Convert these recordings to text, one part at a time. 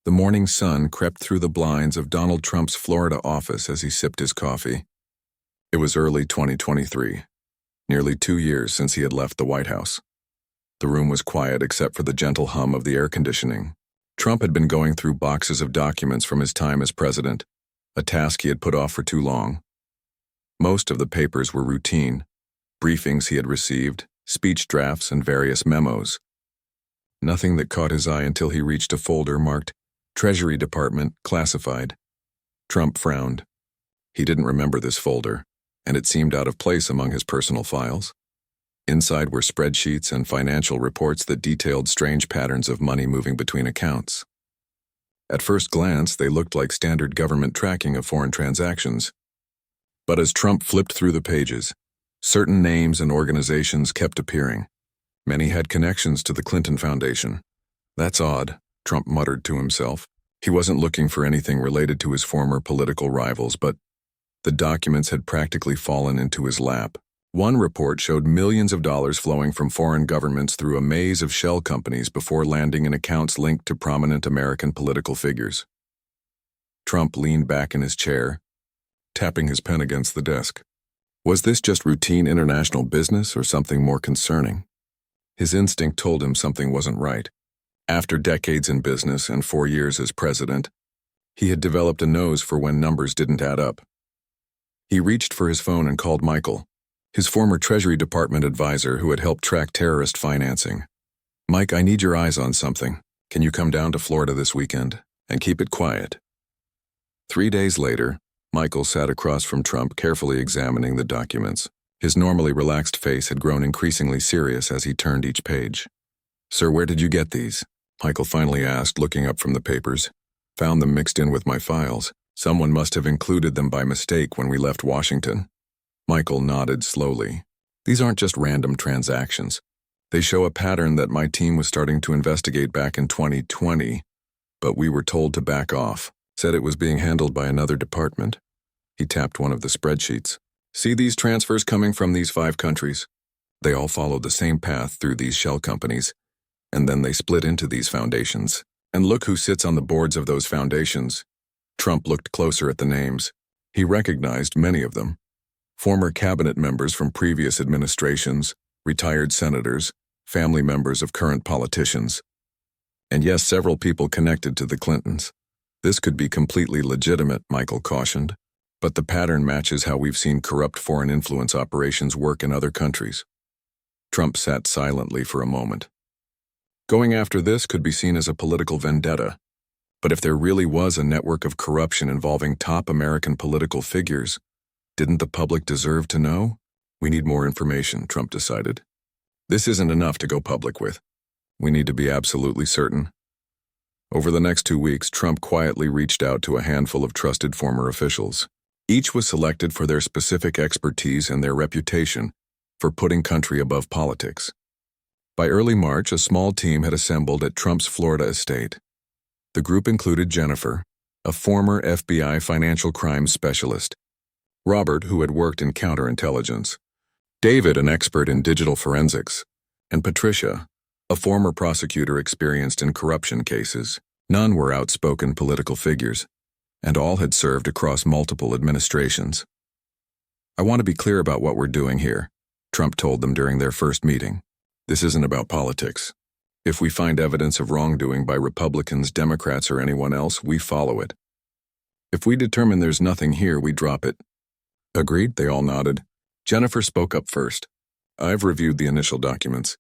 The morning sun crept through the blinds of Donald Trump's Florida office as he sipped his coffee. It was early 2023, nearly 2 years since he had left the White House. The room was quiet except for the gentle hum of the air conditioning. Trump had been going through boxes of documents from his time as president, a task he had put off for too long. Most of the papers were routine, briefings he had received, speech drafts, and various memos. Nothing that caught his eye until he reached a folder marked Treasury Department, Classified. Trump frowned. He didn't remember this folder, and it seemed out of place among his personal files. Inside were spreadsheets and financial reports that detailed strange patterns of money moving between accounts. At first glance, they looked like standard government tracking of foreign transactions. But as Trump flipped through the pages, certain names and organizations kept appearing. Many had connections to the Clinton Foundation. That's odd, Trump muttered to himself. He wasn't looking for anything related to his former political rivals, but the documents had practically fallen into his lap. One report showed millions of dollars flowing from foreign governments through a maze of shell companies before landing in accounts linked to prominent American political figures. Trump leaned back in his chair, tapping his pen against the desk. Was this just routine international business or something more concerning? His instinct told him something wasn't right. After decades in business and 4 years as president, he had developed a nose for when numbers didn't add up. He reached for his phone and called Michael, his former Treasury Department advisor who had helped track terrorist financing. "Mike, I need your eyes on something. Can you come down to Florida this weekend? And keep it quiet." 3 days later, Michael sat across from Trump, carefully examining the documents. His normally relaxed face had grown increasingly serious as he turned each page. "Sir, where did you get these?" Michael finally asked, looking up from the papers. "Found them mixed in with my files. Someone must have included them by mistake when we left Washington." Michael nodded slowly. "These aren't just random transactions. They show a pattern that my team was starting to investigate back in 2020, but we were told to back off, said it was being handled by another department." He tapped one of the spreadsheets. "See these transfers coming from these 5 countries? They all follow the same path through these shell companies, and then they split into these foundations. And look who sits on the boards of those foundations." Trump looked closer at the names. He recognized many of them. Former cabinet members from previous administrations, retired senators, family members of current politicians. And yes, several people connected to the Clintons. This could be completely legitimate, Michael cautioned, but the pattern matches how we've seen corrupt foreign influence operations work in other countries. Trump sat silently for a moment. Going after this could be seen as a political vendetta, but if there really was a network of corruption involving top American political figures, didn't the public deserve to know? "We need more information," Trump decided. "This isn't enough to go public with. We need to be absolutely certain." Over the next 2 weeks, Trump quietly reached out to a handful of trusted former officials. Each was selected for their specific expertise and their reputation for putting country above politics. By early March, a small team had assembled at Trump's Florida estate. The group included Jennifer, a former FBI financial crimes specialist; Robert, who had worked in counterintelligence; David, an expert in digital forensics; and Patricia, a former prosecutor experienced in corruption cases. None were outspoken political figures, and all had served across multiple administrations. "I want to be clear about what we're doing here," Trump told them during their first meeting. "This isn't about politics. If we find evidence of wrongdoing by Republicans, Democrats, or anyone else, we follow it. If we determine there's nothing here, we drop it." "Agreed," they all nodded. Jennifer spoke up first. "I've reviewed the initial documents.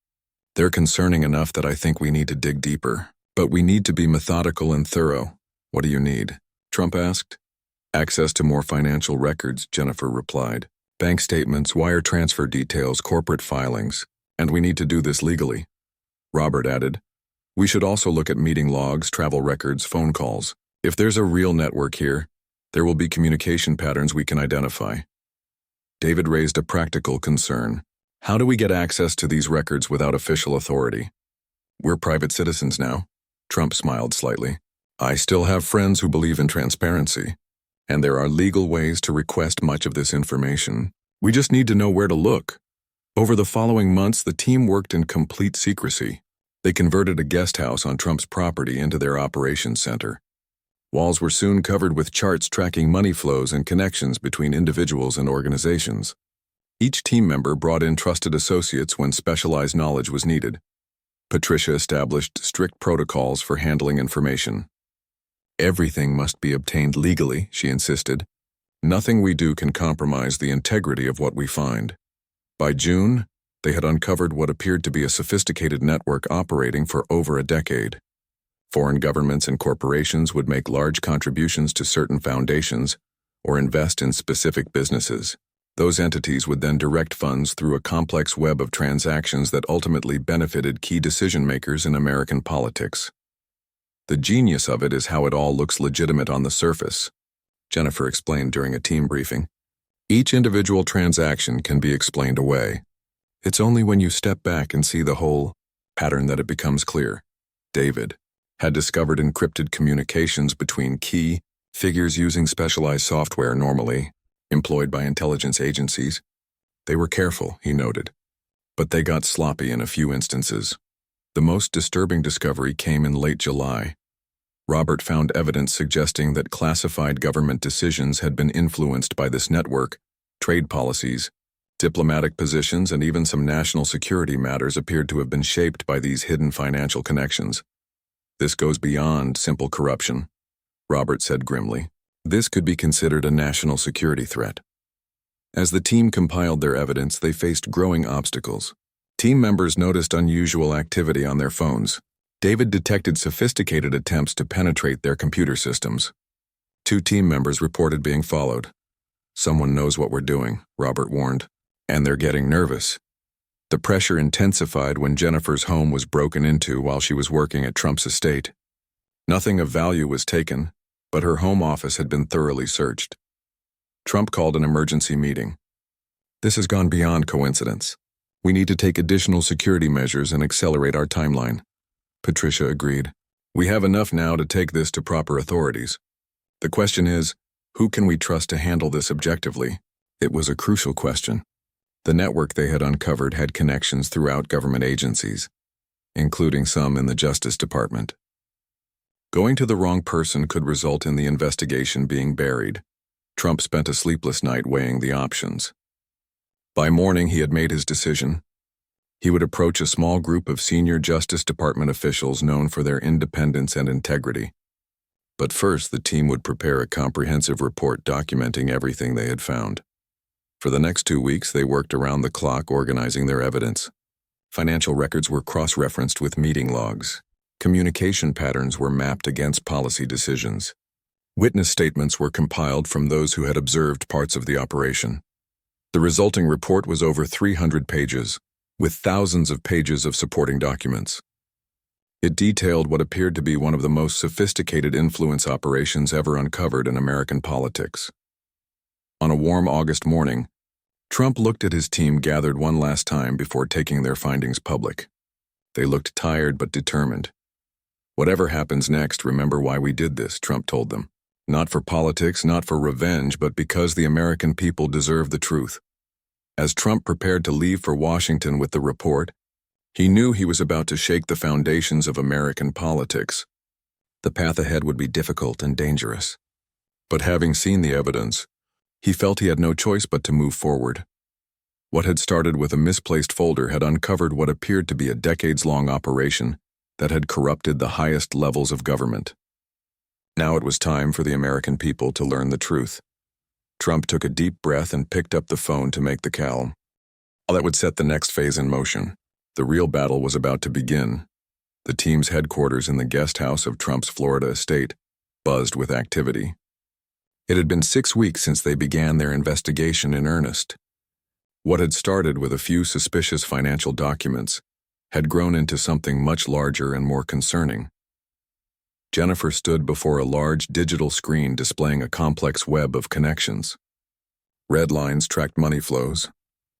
They're concerning enough that I think we need to dig deeper. But we need to be methodical and thorough." "What do you need?" Trump asked. "Access to more financial records," Jennifer replied. "Bank statements, wire transfer details, corporate filings. And we need to do this legally." Robert added, "We should also look at meeting logs, travel records, phone calls. If there's a real network here, there will be communication patterns we can identify." David raised a practical concern. "How do we get access to these records without official authority?" "We're private citizens now." Trump smiled slightly. "I still have friends who believe in transparency, and there are legal ways to request much of this information. We just need to know where to look." Over the following months, the team worked in complete secrecy. They converted a guest house on Trump's property into their operations center. Walls were soon covered with charts tracking money flows and connections between individuals and organizations. Each team member brought in trusted associates when specialized knowledge was needed. Patricia established strict protocols for handling information. Everything must be obtained legally, she insisted. Nothing we do can compromise the integrity of what we find. By June, they had uncovered what appeared to be a sophisticated network operating for over a decade. Foreign governments and corporations would make large contributions to certain foundations or invest in specific businesses. Those entities would then direct funds through a complex web of transactions that ultimately benefited key decision-makers in American politics. The genius of it is how it all looks legitimate on the surface, Jennifer explained during a team briefing. Each individual transaction can be explained away. It's only when you step back and see the whole pattern that it becomes clear. David had discovered encrypted communications between key figures using specialized software normally employed by intelligence agencies. They were careful, he noted, but they got sloppy in a few instances. The most disturbing discovery came in late July. Robert found evidence suggesting that classified government decisions had been influenced by this network. Trade policies, diplomatic positions, and even some national security matters appeared to have been shaped by these hidden financial connections. This goes beyond simple corruption, Robert said grimly. This could be considered a national security threat. As the team compiled their evidence, they faced growing obstacles. Team members noticed unusual activity on their phones. David detected sophisticated attempts to penetrate their computer systems. 2 team members reported being followed. Someone knows what we're doing, Robert warned, and they're getting nervous. The pressure intensified when Jennifer's home was broken into while she was working at Trump's estate. Nothing of value was taken, but her home office had been thoroughly searched. Trump called an emergency meeting. This has gone beyond coincidence. We need to take additional security measures and accelerate our timeline. Patricia agreed. We have enough now to take this to proper authorities. The question is, who can we trust to handle this objectively? It was a crucial question. The network they had uncovered had connections throughout government agencies, including some in the Justice Department. Going to the wrong person could result in the investigation being buried. Trump spent a sleepless night weighing the options. By morning, he had made his decision. He would approach a small group of senior Justice Department officials known for their independence and integrity. But first, the team would prepare a comprehensive report documenting everything they had found. For the next 2 weeks, they worked around the clock organizing their evidence. Financial records were cross-referenced with meeting logs. Communication patterns were mapped against policy decisions. Witness statements were compiled from those who had observed parts of the operation. The resulting report was over 300 pages, with thousands of pages of supporting documents. It detailed what appeared to be one of the most sophisticated influence operations ever uncovered in American politics. On a warm August morning, Trump looked at his team gathered one last time before taking their findings public. They looked tired but determined. Whatever happens next, remember why we did this, Trump told them. Not for politics, not for revenge, but because the American people deserve the truth. As Trump prepared to leave for Washington with the report, he knew he was about to shake the foundations of American politics. The path ahead would be difficult and dangerous. But having seen the evidence, he felt he had no choice but to move forward. What had started with a misplaced folder had uncovered what appeared to be a decades-long operation that had corrupted the highest levels of government. Now it was time for the American people to learn the truth. Trump took a deep breath and picked up the phone to make the call. That would set the next phase in motion. The real battle was about to begin. The team's headquarters in the guest house of Trump's Florida estate buzzed with activity. It had been 6 weeks since they began their investigation in earnest. What had started with a few suspicious financial documents had grown into something much larger and more concerning. Jennifer stood before a large digital screen displaying a complex web of connections. Red lines tracked money flows,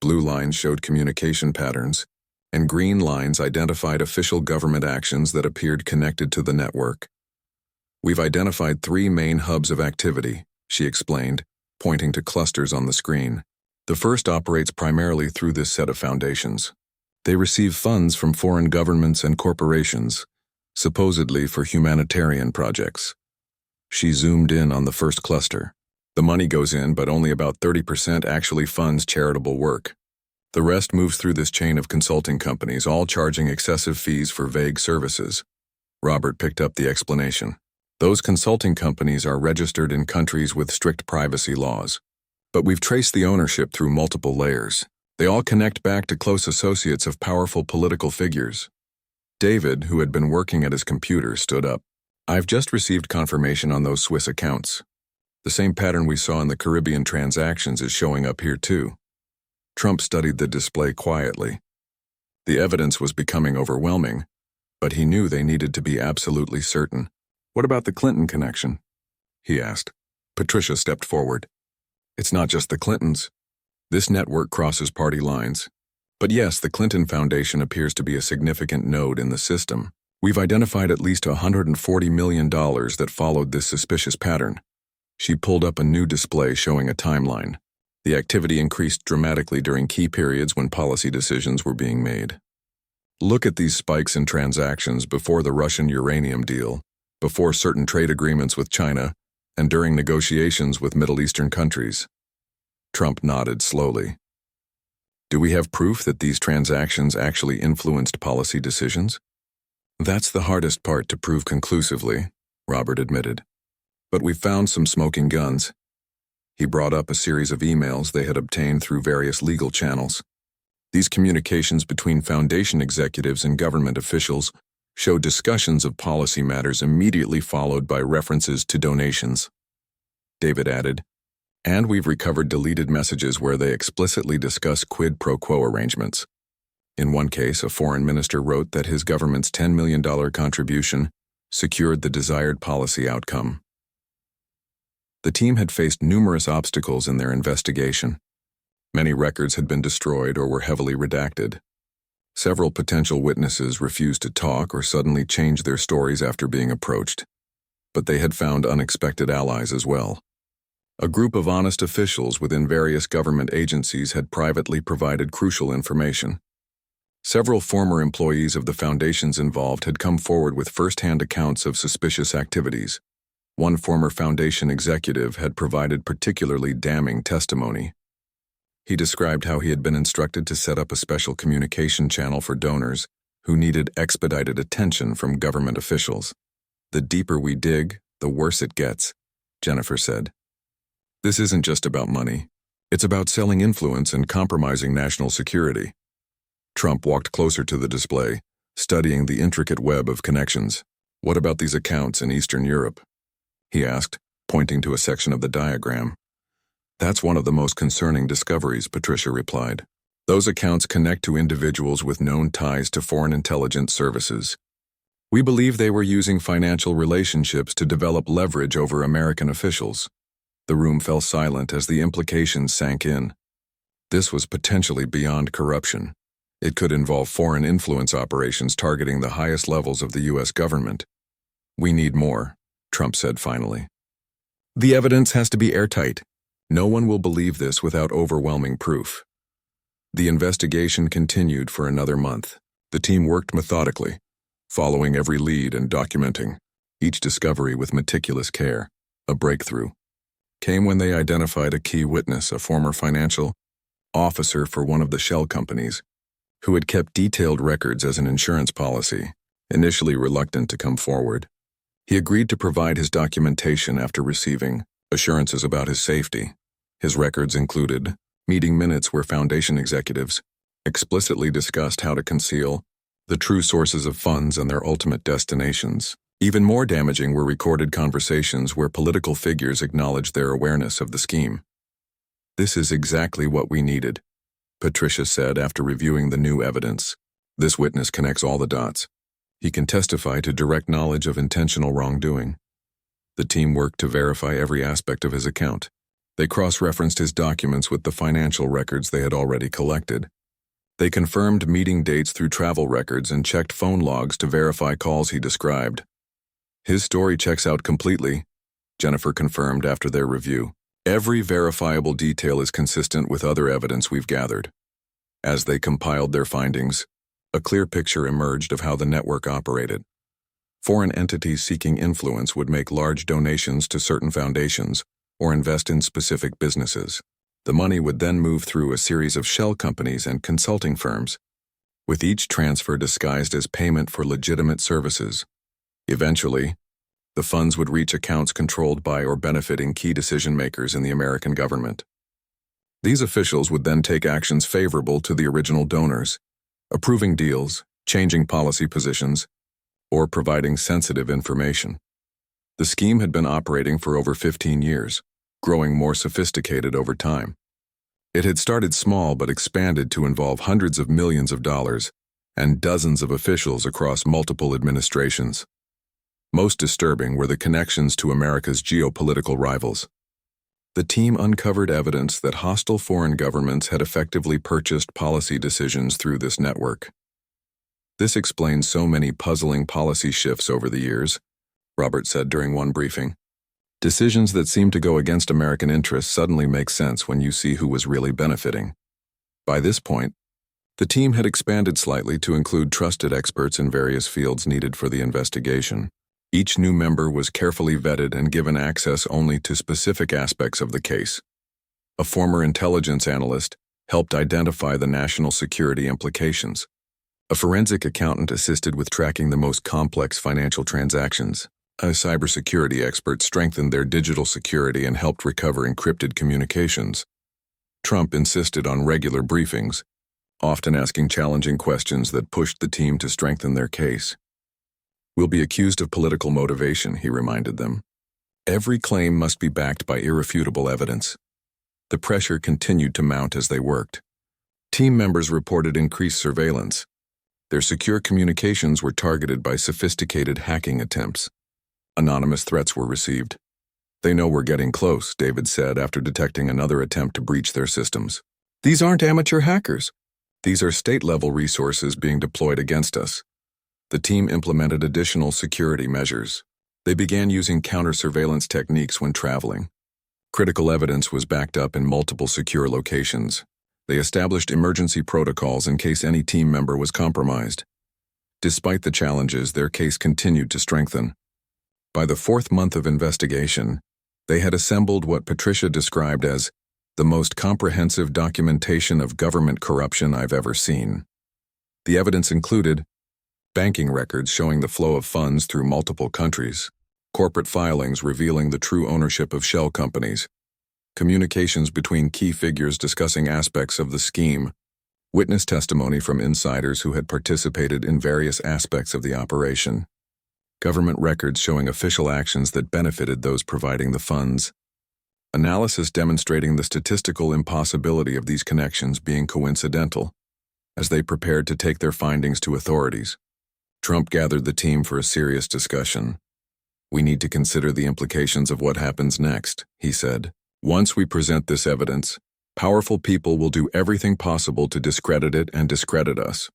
blue lines showed communication patterns, and green lines identified official government actions that appeared connected to the network. We've identified 3 main hubs of activity, she explained, pointing to clusters on the screen. The first operates primarily through this set of foundations. They receive funds from foreign governments and corporations, supposedly for humanitarian projects. She zoomed in on the first cluster. The money goes in, but only about 30% actually funds charitable work. The rest moves through this chain of consulting companies, all charging excessive fees for vague services. Robert picked up the explanation. Those consulting companies are registered in countries with strict privacy laws. But we've traced the ownership through multiple layers. They all connect back to close associates of powerful political figures. David, who had been working at his computer, stood up. I've just received confirmation on those Swiss accounts. The same pattern we saw in the Caribbean transactions is showing up here too. Trump studied the display quietly. The evidence was becoming overwhelming, but he knew they needed to be absolutely certain. What about the Clinton connection? He asked. Patricia stepped forward. It's not just the Clintons. This network crosses party lines. But yes, the Clinton Foundation appears to be a significant node in the system. We've identified at least $140 million that followed this suspicious pattern. She pulled up a new display showing a timeline. The activity increased dramatically during key periods when policy decisions were being made. Look at these spikes in transactions before the Russian uranium deal, before certain trade agreements with China, and during negotiations with Middle Eastern countries. Trump nodded slowly. Do we have proof that these transactions actually influenced policy decisions? That's the hardest part to prove conclusively, Robert admitted. But we've found some smoking guns. He brought up a series of emails they had obtained through various legal channels. These communications between Foundation executives and government officials showed discussions of policy matters immediately followed by references to donations. David added, and we've recovered deleted messages where they explicitly discuss quid pro quo arrangements. In one case, a foreign minister wrote that his government's $10 million contribution secured the desired policy outcome. The team had faced numerous obstacles in their investigation. Many records had been destroyed or were heavily redacted. Several potential witnesses refused to talk or suddenly changed their stories after being approached. But they had found unexpected allies as well. A group of honest officials within various government agencies had privately provided crucial information. Several former employees of the foundations involved had come forward with first-hand accounts of suspicious activities. One former foundation executive had provided particularly damning testimony. He described how he had been instructed to set up a special communication channel for donors who needed expedited attention from government officials. The deeper we dig, the worse it gets, Jennifer said. This isn't just about money. It's about selling influence and compromising national security. Trump walked closer to the display, studying the intricate web of connections. What about these accounts in Eastern Europe? He asked, pointing to a section of the diagram. That's one of the most concerning discoveries, Patricia replied. Those accounts connect to individuals with known ties to foreign intelligence services. We believe they were using financial relationships to develop leverage over American officials. The room fell silent as the implications sank in. This was potentially beyond corruption. It could involve foreign influence operations targeting the highest levels of the U.S. government. We need more, Trump said finally. The evidence has to be airtight. No one will believe this without overwhelming proof. The investigation continued for another month. The team worked methodically, following every lead and documenting each discovery with meticulous care. A breakthrough came when they identified a key witness, a former financial officer for one of the shell companies, who had kept detailed records as an insurance policy, initially reluctant to come forward. He agreed to provide his documentation after receiving assurances about his safety. His records included meeting minutes where Foundation executives explicitly discussed how to conceal the true sources of funds and their ultimate destinations. Even more damaging were recorded conversations where political figures acknowledged their awareness of the scheme. This is exactly what we needed, Patricia said after reviewing the new evidence. This witness connects all the dots. He can testify to direct knowledge of intentional wrongdoing. The team worked to verify every aspect of his account. They cross-referenced his documents with the financial records they had already collected. They confirmed meeting dates through travel records and checked phone logs to verify calls he described. His story checks out completely, Jennifer confirmed after their review. Every verifiable detail is consistent with other evidence we've gathered. As they compiled their findings, A clear picture emerged of how the network operated. Foreign entities seeking influence would make large donations to certain foundations or invest in specific businesses. The money would then move through a series of shell companies and consulting firms, with each transfer disguised as payment for legitimate services. Eventually, the funds would reach accounts controlled by or benefiting key decision-makers in the American government. These officials would then take actions favorable to the original donors, approving deals, changing policy positions, or providing sensitive information. The scheme had been operating for over 15 years, growing more sophisticated over time. It had started small but expanded to involve hundreds of millions of dollars and dozens of officials across multiple administrations. Most disturbing were the connections to America's geopolitical rivals. The team uncovered evidence that hostile foreign governments had effectively purchased policy decisions through this network. This explains so many puzzling policy shifts over the years, Robert said during one briefing. Decisions that seem to go against American interests suddenly make sense when you see who was really benefiting. By this point, the team had expanded slightly to include trusted experts in various fields needed for the investigation. Each new member was carefully vetted and given access only to specific aspects of the case. A former intelligence analyst helped identify the national security implications. A forensic accountant assisted with tracking the most complex financial transactions. A cybersecurity expert strengthened their digital security and helped recover encrypted communications. Trump insisted on regular briefings, often asking challenging questions that pushed the team to strengthen their case. "We'll be accused of political motivation," he reminded them. Every claim must be backed by irrefutable evidence. The pressure continued to mount as they worked. Team members reported increased surveillance. Their secure communications were targeted by sophisticated hacking attempts. Anonymous threats were received. "They know we're getting close," David said after detecting another attempt to breach their systems. "These aren't amateur hackers. These are state-level resources being deployed against us." The team implemented additional security measures. They began using counter-surveillance techniques when traveling. Critical evidence was backed up in multiple secure locations. They established emergency protocols in case any team member was compromised. Despite the challenges, their case continued to strengthen. By the fourth month of investigation, they had assembled what Patricia described as the most comprehensive documentation of government corruption I've ever seen. The evidence included banking records showing the flow of funds through multiple countries, corporate filings revealing the true ownership of shell companies, communications between key figures discussing aspects of the scheme, witness testimony from insiders who had participated in various aspects of the operation, government records showing official actions that benefited those providing the funds, analysis demonstrating the statistical impossibility of these connections being coincidental. As they prepared to take their findings to authorities, Trump gathered the team for a serious discussion. "We need to consider the implications of what happens next," he said. "Once we present this evidence, powerful people will do everything possible to discredit it and discredit us.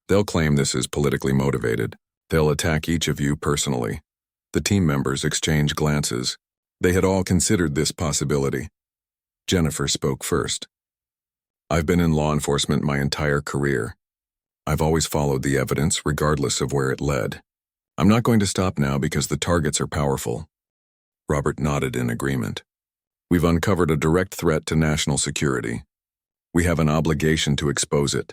They'll claim this is politically motivated. They'll attack each of you personally." The team members exchanged glances. They had all considered this possibility. Jennifer spoke first. "I've been in law enforcement my entire career. I've always followed the evidence regardless of where it led. I'm not going to stop now because the targets are powerful." Robert nodded in agreement. "We've uncovered a direct threat to national security. We have an obligation to expose it."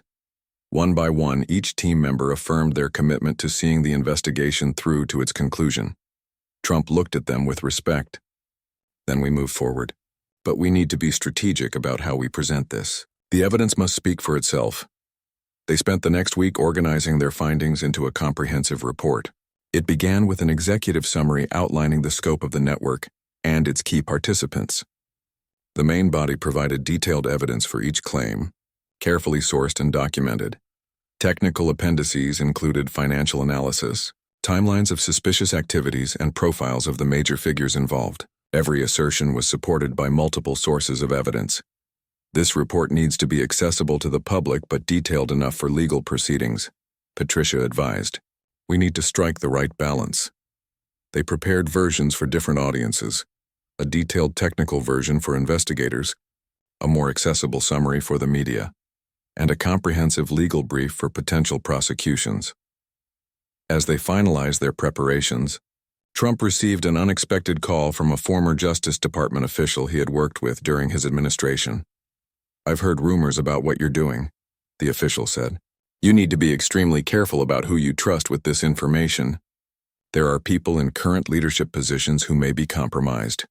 One by one, each team member affirmed their commitment to seeing the investigation through to its conclusion. Trump looked at them with respect. "Then we move forward. But we need to be strategic about how we present this. The evidence must speak for itself." They spent the next week organizing their findings into a comprehensive report. It began with an executive summary outlining the scope of the network and its key participants. The main body provided detailed evidence for each claim, carefully sourced and documented. Technical appendices included financial analysis, timelines of suspicious activities, and profiles of the major figures involved. Every assertion was supported by multiple sources of evidence. "This report needs to be accessible to the public but detailed enough for legal proceedings," Patricia advised. "We need to strike the right balance." They prepared versions for different audiences, a detailed technical version for investigators, a more accessible summary for the media. and a comprehensive legal brief for potential prosecutions. As they finalized their preparations, Trump received an unexpected call from a former Justice Department official he had worked with during his administration. "I've heard rumors about what you're doing," the official said. "You need to be extremely careful about who you trust with this information. There are people in current leadership positions who may be compromised."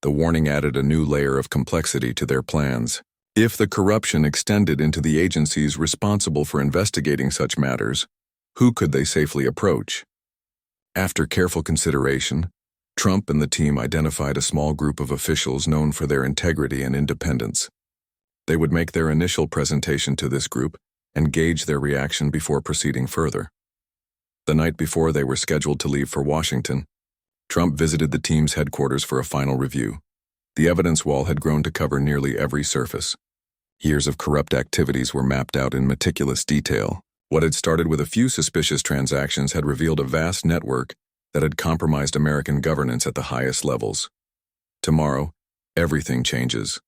The warning added a new layer of complexity to their plans. If the corruption extended into the agencies responsible for investigating such matters, who could they safely approach? After careful consideration, Trump and the team identified a small group of officials known for their integrity and independence. They would make their initial presentation to this group and gauge their reaction before proceeding further. The night before they were scheduled to leave for Washington, Trump visited the team's headquarters for a final review. The evidence wall had grown to cover nearly every surface. Years of corrupt activities were mapped out in meticulous detail. What had started with a few suspicious transactions had revealed a vast network that had compromised American governance at the highest levels. "Tomorrow, everything changes,"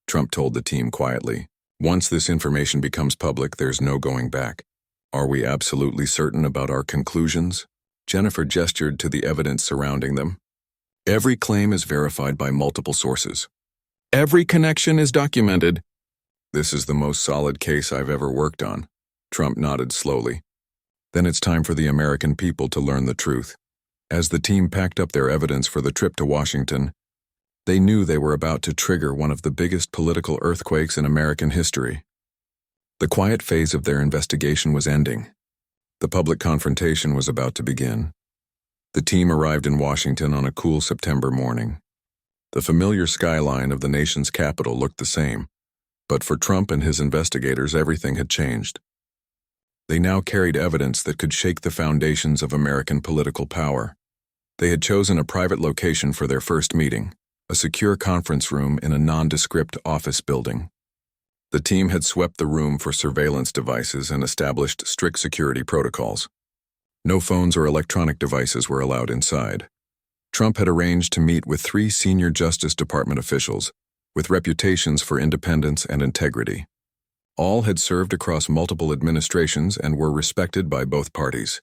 Trump told the team quietly. "Once this information becomes public, there's no going back." "Are we absolutely certain about our conclusions?" Jennifer gestured to the evidence surrounding them. "Every claim is verified by multiple sources. Every connection is documented." "This is the most solid case I've ever worked on," Trump nodded slowly. "Then it's time for the American people to learn the truth." As the team packed up their evidence for the trip to Washington, they knew they were about to trigger one of the biggest political earthquakes in American history. The quiet phase of their investigation was ending. The public confrontation was about to begin. The team arrived in Washington on a cool September morning. The familiar skyline of the nation's capital looked the same, but for Trump and his investigators, everything had changed. They now carried evidence that could shake the foundations of American political power. They had chosen a private location for their first meeting, a secure conference room in a nondescript office building. The team had swept the room for surveillance devices and established strict security protocols. No phones or electronic devices were allowed inside. Trump had arranged to meet with 3 senior Justice Department officials with reputations for independence and integrity. All had served across multiple administrations and were respected by both parties.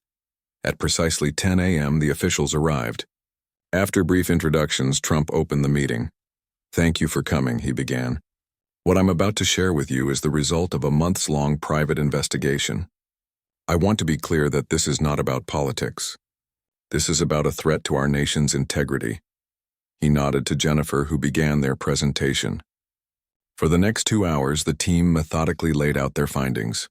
At precisely 10 a.m., the officials arrived. After brief introductions, Trump opened the meeting. "Thank you for coming," he began. "What I'm about to share with you is the result of a months-long private investigation. I want to be clear that this is not about politics. This is about a threat to our nation's integrity." He nodded to Jennifer, who began their presentation. For the next 2 hours, the team methodically laid out their findings.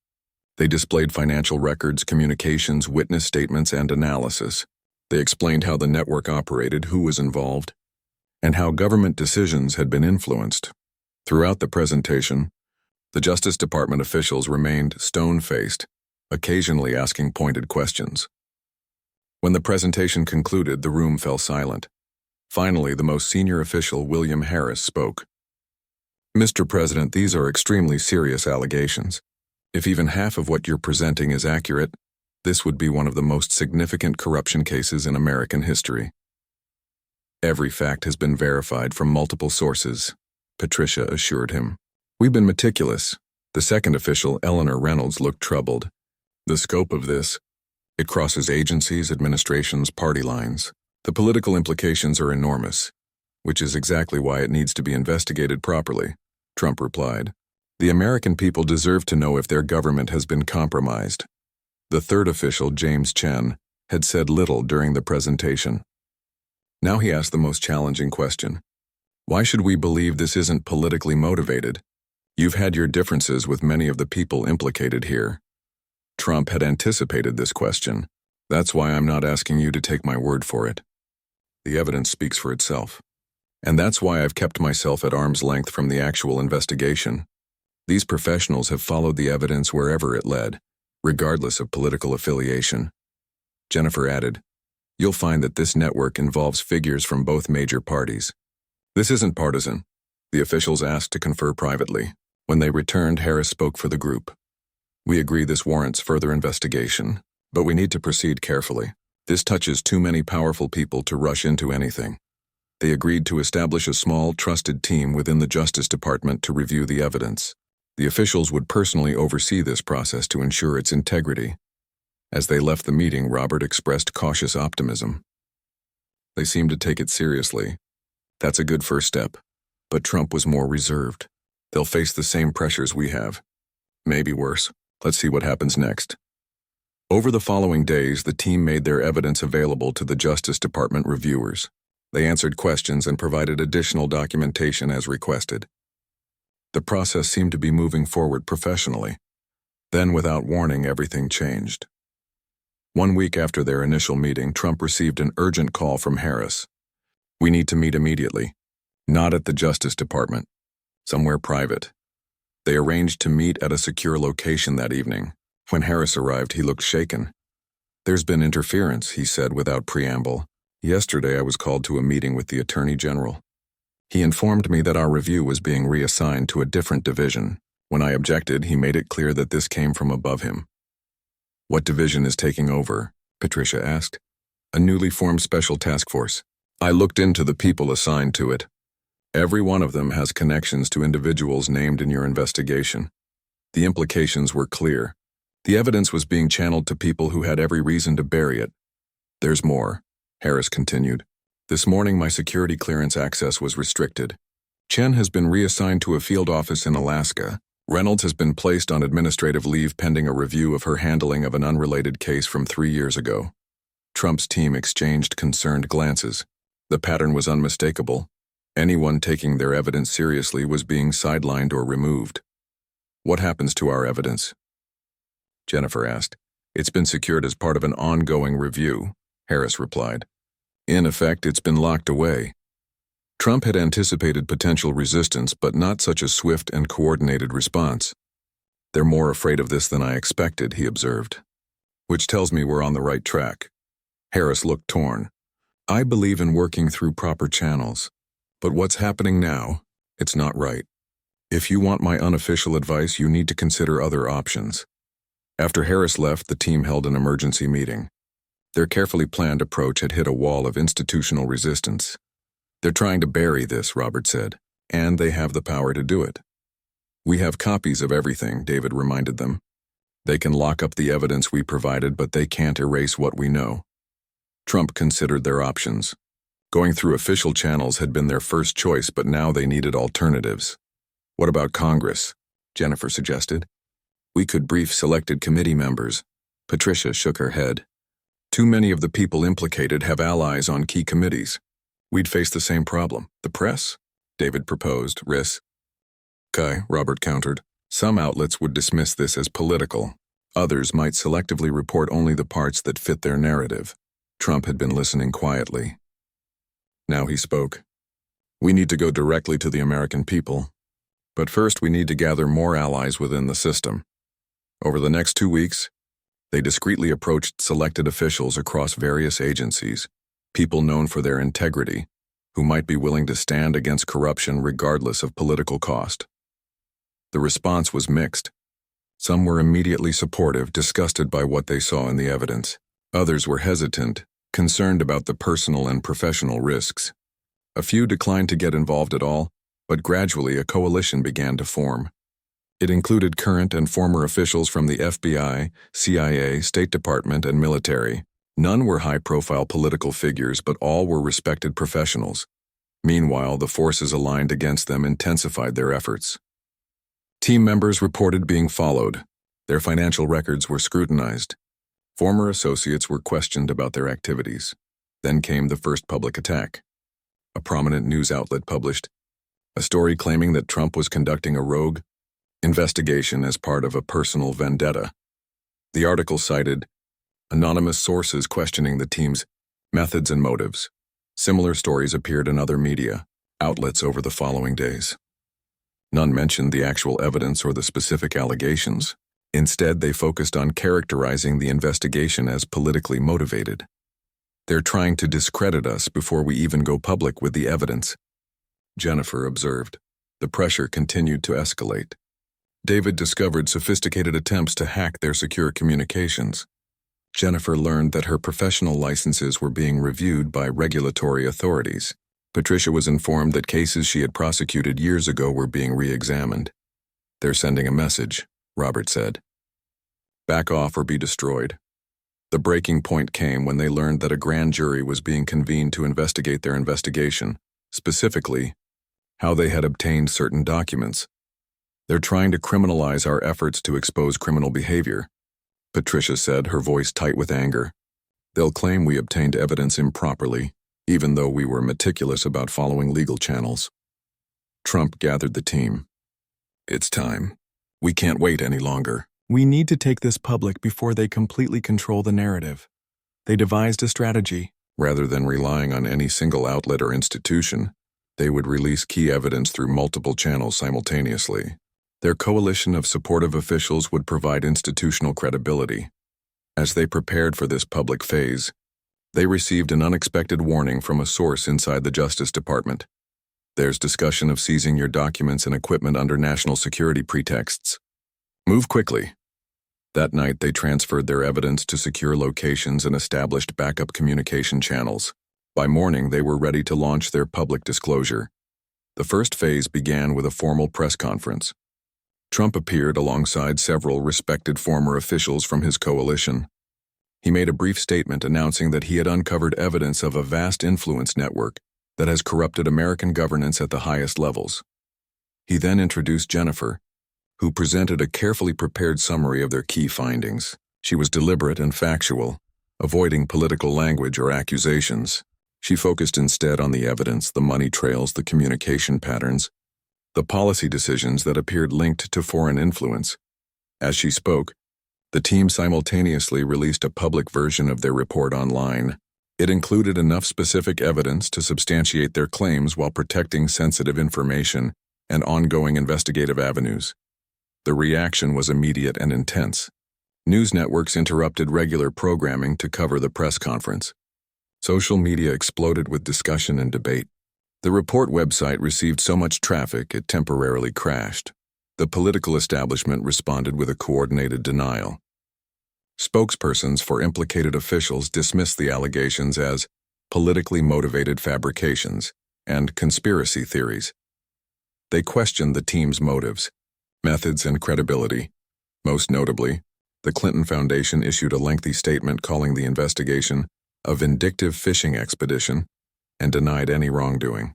They displayed financial records, communications, witness statements, and analysis. They explained how the network operated, who was involved, and how government decisions had been influenced. Throughout the presentation, the Justice Department officials remained stone-faced, occasionally asking pointed questions. When the presentation concluded, the room fell silent. Finally, the most senior official, William Harris, spoke. "Mr. President, these are extremely serious allegations. If even half of what you're presenting is accurate, this would be one of the most significant corruption cases in American history. Every fact has been verified from multiple sources," Patricia assured him. "We've been meticulous." The second official, Eleanor Reynolds, looked troubled. "The scope of this, it crosses agencies, administrations, party lines. The political implications are enormous, which is exactly why it needs to be investigated properly," Trump replied. "The American people deserve to know if their government has been compromised." The third official, James Chen, had said little during the presentation. Now he asked the most challenging question. "Why should we believe this isn't politically motivated? You've had your differences with many of the people implicated here." Trump had anticipated this question. "That's why I'm not asking you to take my word for it. The evidence speaks for itself. And that's why I've kept myself at arm's length from the actual investigation. These professionals have followed the evidence wherever it led, regardless of political affiliation." Jennifer added, "You'll find that this network involves figures from both major parties. This isn't partisan." The officials asked to confer privately. When they returned, Harris spoke for the group. "We agree this warrants further investigation, but we need to proceed carefully. This touches too many powerful people to rush into anything." They agreed to establish a small, trusted team within the Justice Department to review the evidence. The officials would personally oversee this process to ensure its integrity. As they left the meeting, Robert expressed cautious optimism. They seemed to take it seriously. That's a good first step. But Trump was more reserved. They'll face the same pressures we have. Maybe worse. Let's see what happens next. Over the following days, the team made their evidence available to the Justice Department reviewers. They answered questions and provided additional documentation as requested. The process seemed to be moving forward professionally. Then, without warning, everything changed. 1 week after their initial meeting, Trump received an urgent call from Harris. "We need to meet immediately." Not at the Justice Department. Somewhere private. They arranged to meet at a secure location that evening. When Harris arrived, he looked shaken. "There's been interference," he said without preamble. "Yesterday I was called to a meeting with the Attorney General. He informed me that our review was being reassigned to a different division. When I objected, he made it clear that this came from above him." "What division is taking over?" Patricia asked. "A newly formed special task force. I looked into the people assigned to it. Every one of them has connections to individuals named in your investigation. The implications were clear. The evidence was being channeled to people who had every reason to bury it. There's more," Harris continued. "This morning my security clearance access was restricted. Chen has been reassigned to a field office in Alaska. Reynolds has been placed on administrative leave pending a review of her handling of an unrelated case from 3 years ago." Trump's team exchanged concerned glances. The pattern was unmistakable. Anyone taking their evidence seriously was being sidelined or removed. "What happens to our evidence?" Jennifer asked. "It's been secured as part of an ongoing review," Harris replied. "In effect, it's been locked away." Trump had anticipated potential resistance, but not such a swift and coordinated response. "They're more afraid of this than I expected," he observed. "Which tells me we're on the right track." Harris looked torn. "I believe in working through proper channels. But what's happening now? It's not right. If you want my unofficial advice, you need to consider other options." After Harris left, the team held an emergency meeting. Their carefully planned approach had hit a wall of institutional resistance. "They're trying to bury this," Robert said, "and they have the power to do it." "We have copies of everything," David reminded them. "They can lock up the evidence we provided, but they can't erase what we know." Trump considered their options. Going through official channels had been their first choice, but now they needed alternatives. "What about Congress?" Jennifer suggested. "We could brief selected committee members." Patricia shook her head. "Too many of the people implicated have allies on key committees. We'd face the same problem." "The press?" David proposed. "Okay," Robert countered. "Some outlets would dismiss this as political. Others might selectively report only the parts that fit their narrative." Trump had been listening quietly. Now he spoke. "We need to go directly to the American people. But first we need to gather more allies within the system." Over the next 2 weeks, they discreetly approached selected officials across various agencies, people known for their integrity, who might be willing to stand against corruption regardless of political cost. The response was mixed. Some were immediately supportive, disgusted by what they saw in the evidence. Others were hesitant, concerned about the personal and professional risks. A few declined to get involved at all, but gradually a coalition began to form. It included current and former officials from the FBI, CIA, State Department, and military. None were high-profile political figures, but all were respected professionals. Meanwhile, the forces aligned against them intensified their efforts. Team members reported being followed. Their financial records were scrutinized. Former associates were questioned about their activities. Then came the first public attack. A prominent news outlet published a story claiming that Trump was conducting a rogue investigation as part of a personal vendetta. The article cited anonymous sources questioning the team's methods and motives. Similar stories appeared in other media outlets over the following days. None mentioned the actual evidence or the specific allegations. Instead, they focused on characterizing the investigation as politically motivated. "They're trying to discredit us before we even go public with the evidence," Jennifer observed. The pressure continued to escalate. David discovered sophisticated attempts to hack their secure communications. Jennifer learned that her professional licenses were being reviewed by regulatory authorities. Patricia was informed that cases she had prosecuted years ago were being re-examined. "They're sending a message," Robert said. "Back off or be destroyed." The breaking point came when they learned that a grand jury was being convened to investigate their investigation, specifically, how they had obtained certain documents. "They're trying to criminalize our efforts to expose criminal behavior," Patricia said, her voice tight with anger. "They'll claim we obtained evidence improperly, even though we were meticulous about following legal channels." Trump gathered the team. "It's time. We can't wait any longer. We need to take this public before they completely control the narrative." They devised a strategy. Rather than relying on any single outlet or institution, they would release key evidence through multiple channels simultaneously. Their coalition of supportive officials would provide institutional credibility. As they prepared for this public phase, they received an unexpected warning from a source inside the Justice Department. "There's discussion of seizing your documents and equipment under national security pretexts. Move quickly." That night, they transferred their evidence to secure locations and established backup communication channels. By morning, they were ready to launch their public disclosure. The first phase began with a formal press conference. Trump appeared alongside several respected former officials from his coalition. He made a brief statement announcing that he had uncovered evidence of a vast influence network that has corrupted American governance at the highest levels. He then introduced Jennifer, who presented a carefully prepared summary of their key findings. She was deliberate and factual, avoiding political language or accusations. She focused instead on the evidence, the money trails, the communication patterns, the policy decisions that appeared linked to foreign influence. As she spoke, the team simultaneously released a public version of their report online. It included enough specific evidence to substantiate their claims while protecting sensitive information and ongoing investigative avenues. The reaction was immediate and intense. News networks interrupted regular programming to cover the press conference. Social media exploded with discussion and debate. The report website received so much traffic it temporarily crashed. The political establishment responded with a coordinated denial. Spokespersons for implicated officials dismissed the allegations as politically motivated fabrications and conspiracy theories. They questioned the team's motives, methods, and credibility. Most notably, the Clinton Foundation issued a lengthy statement calling the investigation a vindictive fishing expedition and denied any wrongdoing.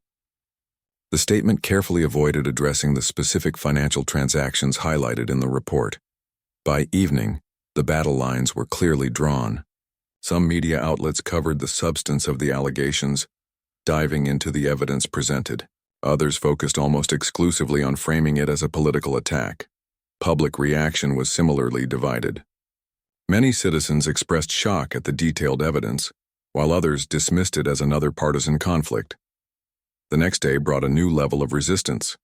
The statement carefully avoided addressing the specific financial transactions highlighted in the report. By evening, the battle lines were clearly drawn. Some media outlets covered the substance of the allegations, diving into the evidence presented. Others focused almost exclusively on framing it as a political attack. Public reaction was similarly divided. Many citizens expressed shock at the detailed evidence, while others dismissed it as another partisan conflict. The next day brought a new level of resistance.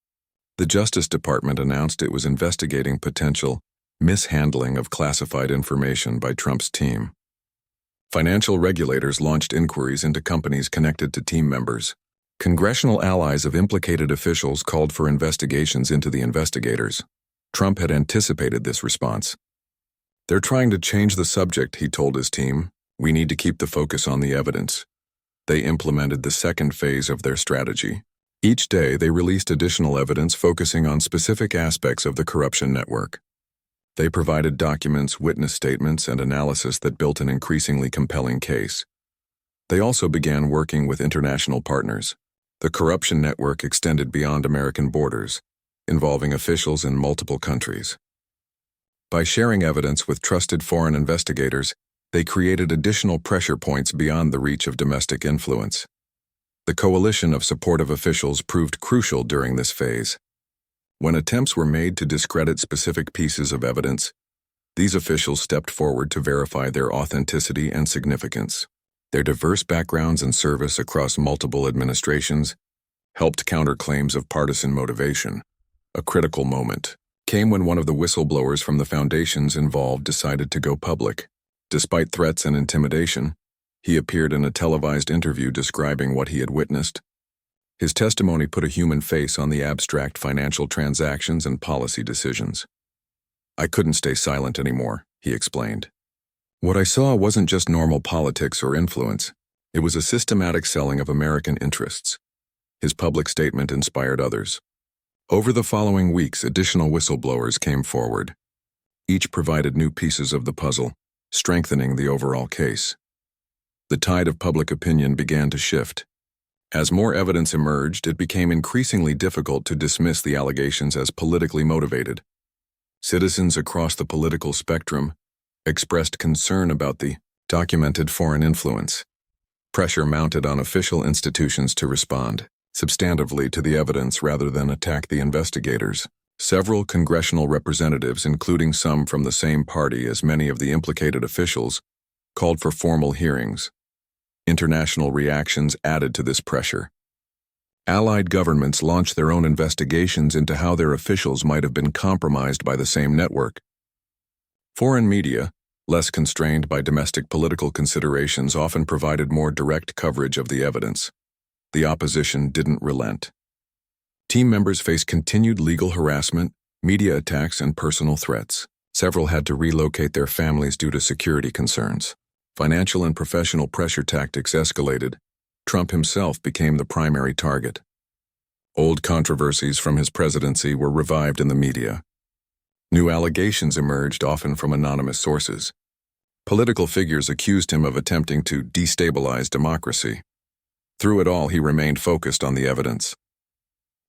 The Justice Department announced it was investigating potential mishandling of classified information by Trump's team. Financial regulators launched inquiries into companies connected to team members. Congressional allies of implicated officials called for investigations into the investigators. Trump had anticipated this response. "They're trying to change the subject," he told his team. "We need to keep the focus on the evidence." They implemented the second phase of their strategy. Each day, they released additional evidence focusing on specific aspects of the corruption network. They provided documents, witness statements, and analysis that built an increasingly compelling case. They also began working with international partners. The corruption network extended beyond American borders, involving officials in multiple countries. By sharing evidence with trusted foreign investigators, they created additional pressure points beyond the reach of domestic influence. The coalition of supportive officials proved crucial during this phase. When attempts were made to discredit specific pieces of evidence, these officials stepped forward to verify their authenticity and significance. Their diverse backgrounds and service across multiple administrations helped counter claims of partisan motivation. A critical moment came when one of the whistleblowers from the foundations involved decided to go public. Despite threats and intimidation, he appeared in a televised interview describing what he had witnessed. His testimony put a human face on the abstract financial transactions and policy decisions. "I couldn't stay silent anymore," he explained. "What I saw wasn't just normal politics or influence. It was a systematic selling of American interests." His public statement inspired others. Over the following weeks, additional whistleblowers came forward. Each provided new pieces of the puzzle, strengthening the overall case. The tide of public opinion began to shift. As more evidence emerged, it became increasingly difficult to dismiss the allegations as politically motivated. Citizens across the political spectrum expressed concern about the documented foreign influence. Pressure mounted on official institutions to respond substantively to the evidence rather than attack the investigators. Several congressional representatives, including some from the same party as many of the implicated officials, called for formal hearings. International reactions added to this pressure. Allied governments launched their own investigations into how their officials might have been compromised by the same network. Foreign media, less constrained by domestic political considerations, often provided more direct coverage of the evidence. The opposition didn't relent. Team members faced continued legal harassment, media attacks, and personal threats. Several had to relocate their families due to security concerns. Financial and professional pressure tactics escalated. Trump himself became the primary target. Old controversies from his presidency were revived in the media. New allegations emerged, often from anonymous sources. Political figures accused him of attempting to destabilize democracy. Through it all, he remained focused on the evidence.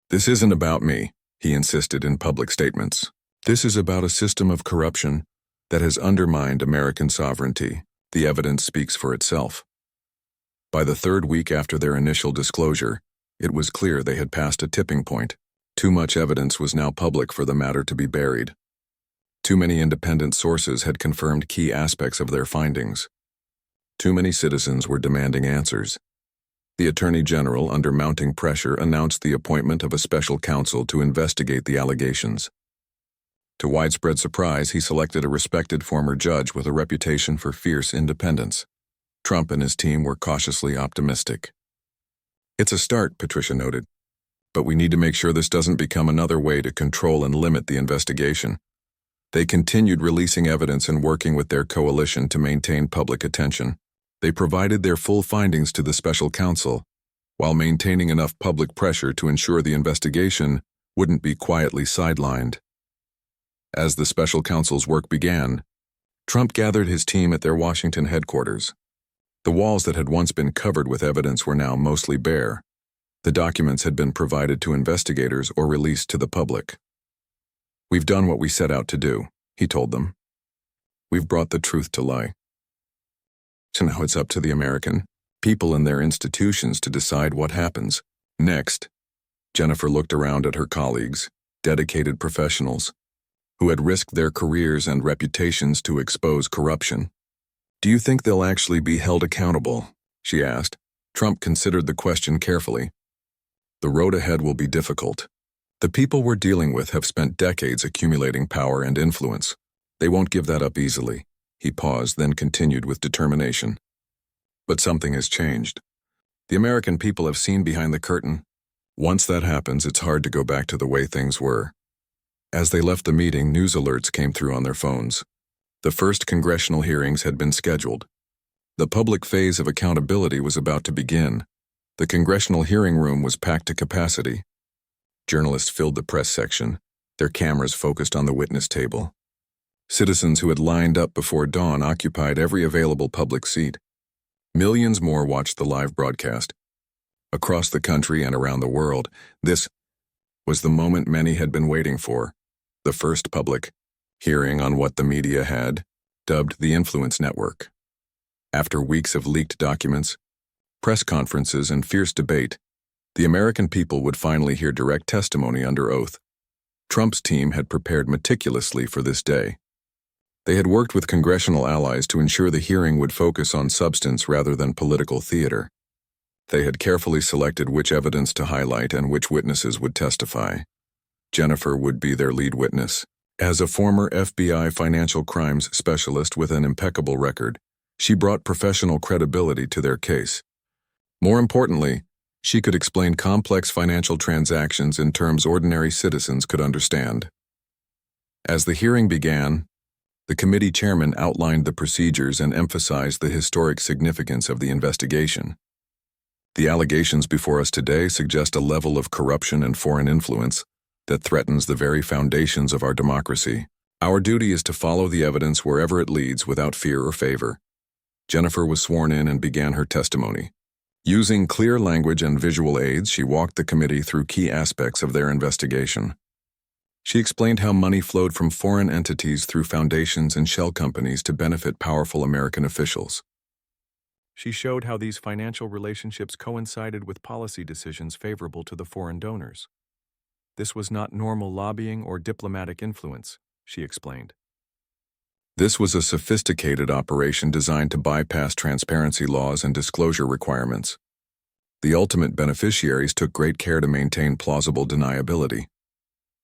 "This isn't about me," he insisted in public statements. "This is about a system of corruption that has undermined American sovereignty. The evidence speaks for itself." By the third week after their initial disclosure, it was clear they had passed a tipping point. Too much evidence was now public for the matter to be buried. Too many independent sources had confirmed key aspects of their findings. Too many citizens were demanding answers. The Attorney General, under mounting pressure, announced the appointment of a special counsel to investigate the allegations. To widespread surprise, he selected a respected former judge with a reputation for fierce independence. Trump and his team were cautiously optimistic. "It's a start," Patricia noted, "but we need to make sure this doesn't become another way to control and limit the investigation." They continued releasing evidence and working with their coalition to maintain public attention. They provided their full findings to the special counsel, while maintaining enough public pressure to ensure the investigation wouldn't be quietly sidelined. As the special counsel's work began, Trump gathered his team at their Washington headquarters. The walls that had once been covered with evidence were now mostly bare. The documents had been provided to investigators or released to the public. "We've done what we set out to do," he told them. "We've brought the truth to light. So now it's up to the American people and their institutions to decide what happens next." Jennifer looked around at her colleagues, dedicated professionals, who had risked their careers and reputations to expose corruption. "Do you think they'll actually be held accountable?" she asked. Trump considered the question carefully. "The road ahead will be difficult. The people we're dealing with have spent decades accumulating power and influence. They won't give that up easily." He paused, then continued with determination. "But something has changed. The American people have seen behind the curtain. Once that happens, it's hard to go back to the way things were." As they left the meeting, news alerts came through on their phones. The first congressional hearings had been scheduled. The public phase of accountability was about to begin. The congressional hearing room was packed to capacity. Journalists filled the press section, their cameras focused on the witness table. Citizens who had lined up before dawn occupied every available public seat. Millions more watched the live broadcast. Across the country and around the world, this was the moment many had been waiting for. The first public hearing on what the media had dubbed the Influence Network. After weeks of leaked documents, press conferences, and fierce debate, the American people would finally hear direct testimony under oath. Trump's team had prepared meticulously for this day. They had worked with congressional allies to ensure the hearing would focus on substance rather than political theater. They had carefully selected which evidence to highlight and which witnesses would testify. Jennifer would be their lead witness. As a former FBI financial crimes specialist with an impeccable record, she brought professional credibility to their case. More importantly, she could explain complex financial transactions in terms ordinary citizens could understand. As the hearing began, the committee chairman outlined the procedures and emphasized the historic significance of the investigation. "The allegations before us today suggest a level of corruption and foreign influence that threatens the very foundations of our democracy. Our duty is to follow the evidence wherever it leads without fear or favor. Jennifer was sworn in and began her testimony. Using clear language and visual aids, she walked the committee through key aspects of their investigation. She explained how money flowed from foreign entities through foundations and shell companies to benefit powerful American officials. She showed how these financial relationships coincided with policy decisions favorable to the foreign donors. This was not normal lobbying or diplomatic influence, she explained. This was a sophisticated operation designed to bypass transparency laws and disclosure requirements. The ultimate beneficiaries took great care to maintain plausible deniability.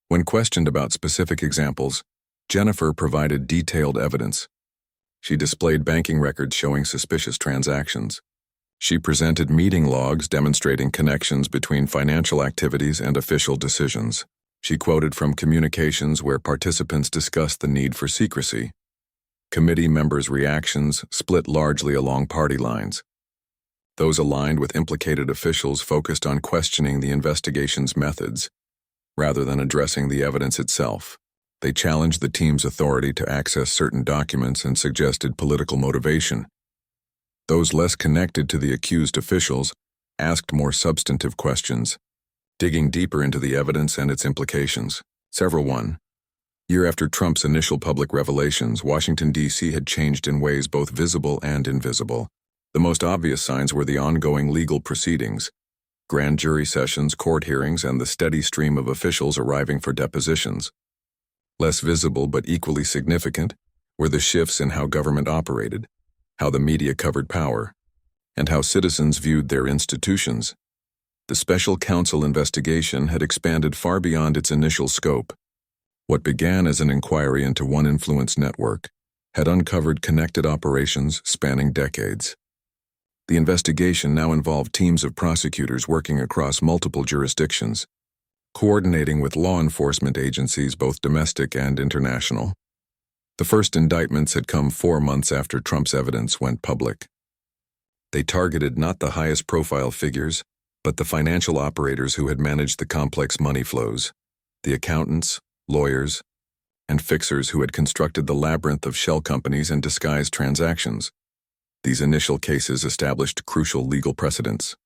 When questioned about specific examples, Jennifer provided detailed evidence. She displayed banking records showing suspicious transactions. She presented meeting logs demonstrating connections between financial activities and official decisions. She quoted from communications where participants discussed the need for secrecy. Committee members' reactions split largely along party lines. Those aligned with implicated officials focused on questioning the investigation's methods, rather than addressing the evidence itself. They challenged the team's authority to access certain documents and suggested political motivation. Those less connected to the accused officials asked more substantive questions, digging deeper into the evidence and its implications. Several 1 year after Trump's initial public revelations, Washington, D.C. had changed in ways both visible and invisible. The most obvious signs were the ongoing legal proceedings, grand jury sessions, court hearings, and the steady stream of officials arriving for depositions. Less visible but equally significant were the shifts in how government operated, how the media covered power, and how citizens viewed their institutions. The special counsel investigation had expanded far beyond its initial scope. What began as an inquiry into one influence network had uncovered connected operations spanning decades. The investigation now involved teams of prosecutors working across multiple jurisdictions, coordinating with law enforcement agencies both domestic and international. The first indictments had come 4 months after Trump's evidence went public. They targeted not the highest-profile figures, but the financial operators who had managed the complex money flows, the accountants, lawyers, and fixers who had constructed the labyrinth of shell companies and disguised transactions. These initial cases established crucial legal precedents.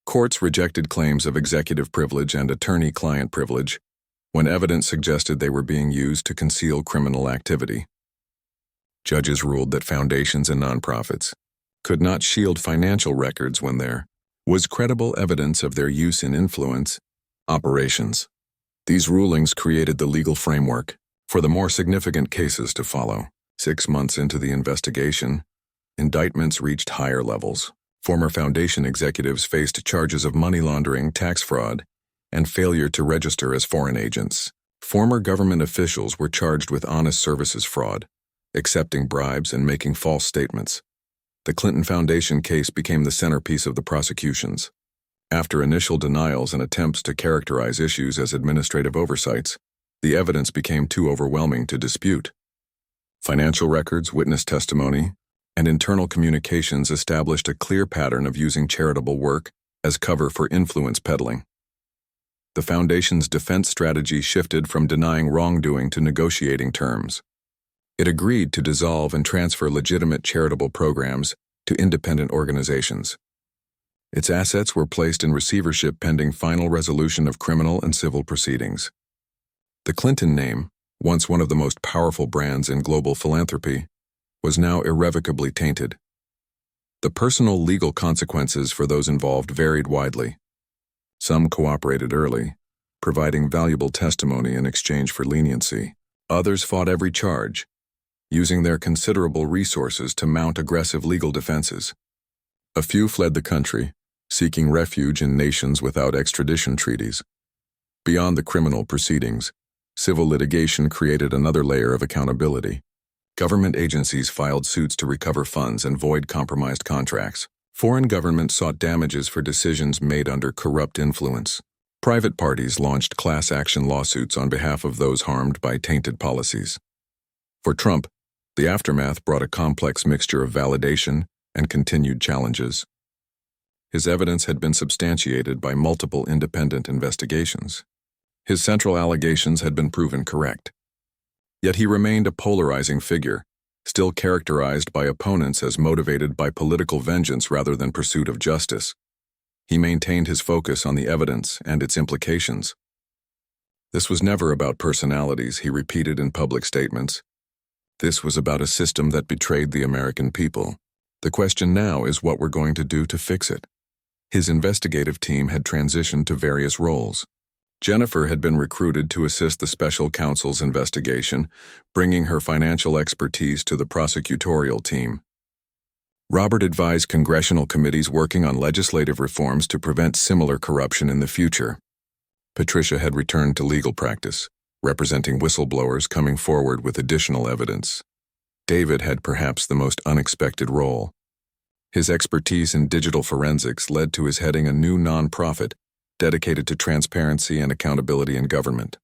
Courts rejected claims of executive privilege and attorney-client privilege when evidence suggested they were being used to conceal criminal activity. Judges ruled that foundations and nonprofits could not shield financial records when there was credible evidence of their use in influence operations. These rulings created the legal framework for the more significant cases to follow. 6 months into the investigation, indictments reached higher levels. Former foundation executives faced charges of money laundering, tax fraud, and failure to register as foreign agents. Former government officials were charged with honest services fraud, accepting bribes and making false statements. The Clinton Foundation case became the centerpiece of the prosecutions. After initial denials and attempts to characterize issues as administrative oversights, the evidence became too overwhelming to dispute. Financial records, witness testimony, and internal communications established a clear pattern of using charitable work as cover for influence peddling. The Foundation's defense strategy shifted from denying wrongdoing to negotiating terms. It agreed to dissolve and transfer legitimate charitable programs to independent organizations. Its assets were placed in receivership pending final resolution of criminal and civil proceedings. The Clinton name, once one of the most powerful brands in global philanthropy, was now irrevocably tainted. The personal legal consequences for those involved varied widely. Some cooperated early, providing valuable testimony in exchange for leniency. Others fought every charge, using their considerable resources to mount aggressive legal defenses. A few fled the country, seeking refuge in nations without extradition treaties. Beyond the criminal proceedings, civil litigation created another layer of accountability. Government agencies filed suits to recover funds and void compromised contracts. Foreign governments sought damages for decisions made under corrupt influence. Private parties launched class action lawsuits on behalf of those harmed by tainted policies. For Trump, the aftermath brought a complex mixture of validation and continued challenges. His evidence had been substantiated by multiple independent investigations. His central allegations had been proven correct. Yet he remained a polarizing figure, still characterized by opponents as motivated by political vengeance rather than pursuit of justice. He maintained his focus on the evidence and its implications. This was never about personalities, he repeated in public statements. This was about a system that betrayed the American people. The question now is what we're going to do to fix it. His investigative team had transitioned to various roles. Jennifer had been recruited to assist the special counsel's investigation, bringing her financial expertise to the prosecutorial team. Robert advised congressional committees working on legislative reforms to prevent similar corruption in the future. Patricia had returned to legal practice, representing whistleblowers coming forward with additional evidence. David had perhaps the most unexpected role. His expertise in digital forensics led to his heading a new nonprofit dedicated to transparency and accountability in government.